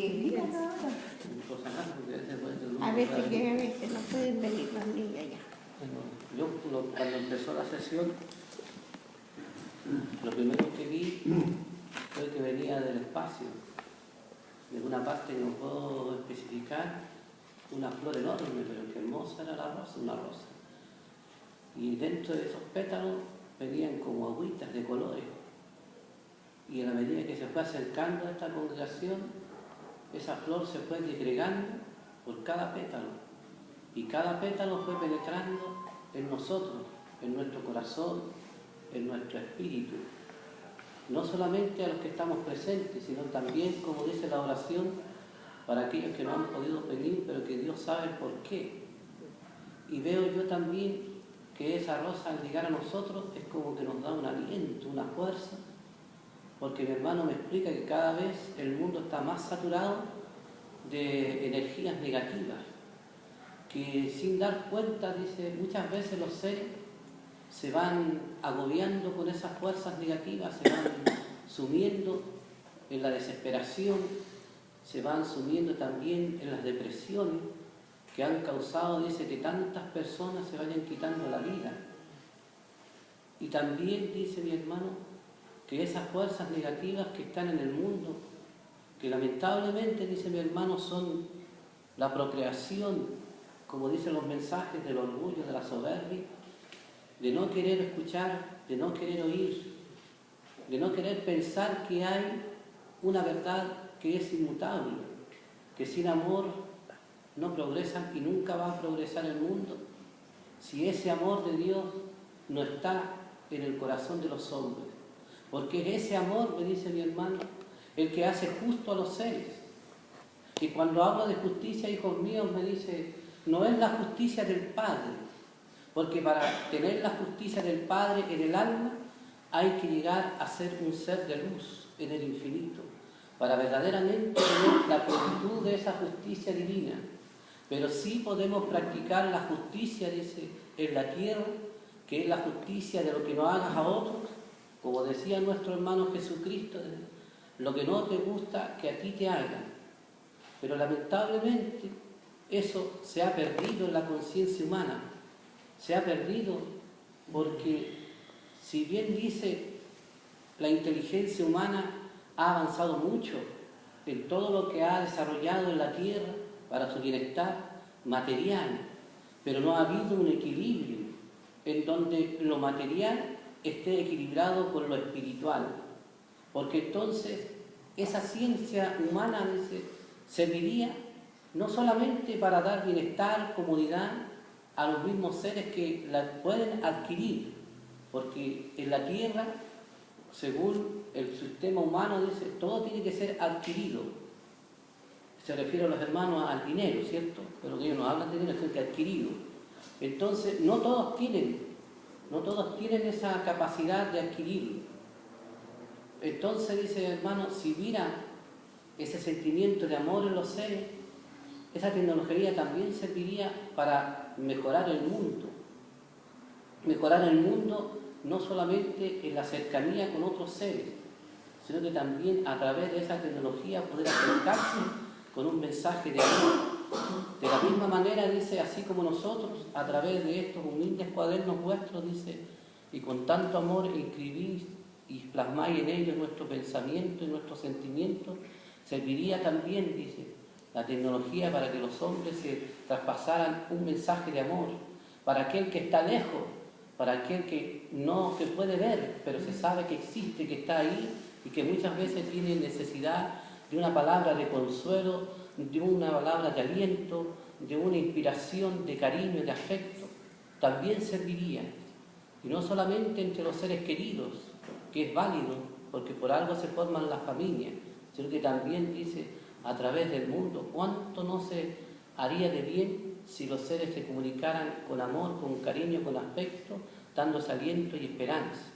Sí, dígalo ahora. A veces que a veces no pueden venir los niños ya. Bueno, cuando empezó la sesión, lo primero que vi fue que venía del espacio. De una parte no puedo especificar, una flor enorme, pero que hermosa era la rosa, una rosa. Y dentro de esos pétalos venían como agüitas de colores. Y a la medida que se fue acercando a esta congregación, esa flor se fue disgregando por cada pétalo. Y cada pétalo fue penetrando en nosotros, en nuestro corazón, en nuestro espíritu. No solamente a los que estamos presentes, sino también, como dice la oración, para aquellos que no han podido venir, pero que Dios sabe por qué. Y veo yo también que esa rosa al llegar a nosotros es como que nos da un aliento, una fuerza, porque mi hermano me explica que cada vez el mundo está más saturado de energías negativas, que sin dar cuenta, dice, muchas veces los seres se van agobiando con esas fuerzas negativas, se van sumiendo en la desesperación, se van sumiendo también en las depresiones que han causado, dice, que tantas personas se vayan quitando la vida. Y también, dice mi hermano, que esas fuerzas negativas que están en el mundo, que lamentablemente, dice mi hermano, son la procreación, como dicen los mensajes, del orgullo, de la soberbia, de no querer escuchar, de no querer oír, de no querer pensar que hay una verdad que es inmutable, que sin amor no progresa y nunca va a progresar el mundo, si ese amor de Dios no está en el corazón de los hombres. Porque es ese amor, me dice mi hermano, el que hace justo a los seres. Y cuando hablo de justicia, hijos míos, me dice, no es la justicia del Padre, porque para tener la justicia del Padre en el alma, hay que llegar a ser un ser de luz en el infinito, para verdaderamente tener la plenitud de esa justicia divina. Pero sí podemos practicar la justicia, dice, en la tierra, que es la justicia de lo que no hagas a otros, como decía nuestro hermano Jesucristo, lo que no te gusta que a ti te hagan. Pero lamentablemente eso se ha perdido en la conciencia humana, se ha perdido porque si bien dice la inteligencia humana ha avanzado mucho en todo lo que ha desarrollado en la tierra para su bienestar material, pero no ha habido un equilibrio en donde lo material esté equilibrado con lo espiritual, porque entonces esa ciencia humana, dice, serviría no solamente para dar bienestar, comodidad a los mismos seres que la pueden adquirir, porque en la tierra, según el sistema humano, dice, todo tiene que ser adquirido. Se refiere a los hermanos al dinero, ¿cierto? Pero ellos no hablan de dinero, sino que adquirido. Entonces, no todos tienen esa capacidad de adquirirlo. Entonces, dice el hermano, si hubiera ese sentimiento de amor en los seres, esa tecnología también serviría para mejorar el mundo. Mejorar el mundo no solamente en la cercanía con otros seres, sino que también a través de esa tecnología poder acercarse con un mensaje de amor. De la misma manera, dice, así como nosotros, a través de estos humildes cuadernos vuestros, dice, y con tanto amor escribís y plasmáis en ellos nuestro pensamiento y nuestros sentimientos, serviría también, dice, la tecnología para que los hombres se traspasaran un mensaje de amor, para aquel que está lejos, para aquel que no se puede ver, pero se sabe que existe, que está ahí y que muchas veces tiene necesidad de una palabra de consuelo, de una palabra de aliento, de una inspiración, de cariño, de afecto, también serviría. Y no solamente entre los seres queridos, que es válido, porque por algo se forman las familias, sino que también dice, a través del mundo, cuánto no se haría de bien si los seres se comunicaran con amor, con cariño, con afecto, dándose aliento y esperanza.